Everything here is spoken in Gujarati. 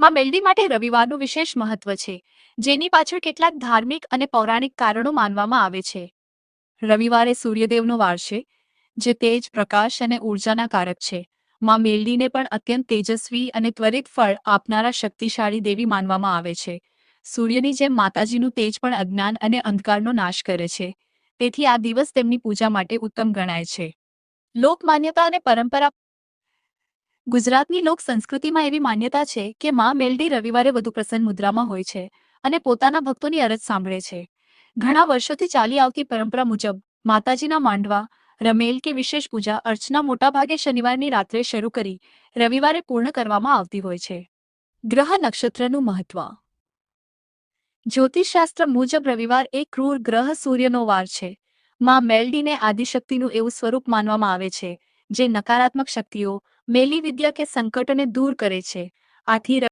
માં મેલડી માટે રવિવારનું વિશેષ મહત્વ છે, જેની પાછળ કેટલાક ધાર્મિક અને પૌરાણિક કારણો માનવામાં આવે છે. રવિવારે સૂર્યદેવનો વાર છે, જે તેજ, પ્રકાશ અને ઊર્જાના કારક છે. માં મેલડીને પણ અત્યંત તેજસ્વી અને ત્વરિત ફળ આપનારા શક્તિશાળી દેવી માનવામાં આવે છે. સૂર્યની જેમ માતાજીનું તેજ પણ અજ્ઞાન અને અંધકારનો નાશ કરે છે, તેથી આ દિવસ તેમની પૂજા માટે ઉત્તમ ગણાય છે. લોકમાન્યતા અને પરંપરા. ગુજરાતની લોક સંસ્કૃતિમાં એવી માન્યતા છે કે માં મેલડી રવિવારે વધુ પ્રસન્ન મુદ્રામાં હોય છે અને પોતાના ભક્તોની અરજ સાંભળે છે. ઘણા વર્ષોથી ચાલી આવતી પરંપરા મુજબ માતાજીના માંડવા, રમેલ કે વિશેષ પૂજા અર્ચના મોટાભાગે શનિવારની રાત્રે શરૂ કરી રવિવારે પૂર્ણ કરવામાં આવતી હોય છે. ગ્રહ નક્ષત્રનું મહત્વ. જ્યોતિષશાસ્ત્ર મુજબ રવિવાર એક ક્રૂર ગ્રહ સૂર્યનો વાર છે. માં મેલડીને આદિશક્તિનું એવું સ્વરૂપ માનવામાં આવે છે જે નકારાત્મક શક્તિઓ, મેલી વિદ્યા કે સંકટોને દૂર કરે છે. આથી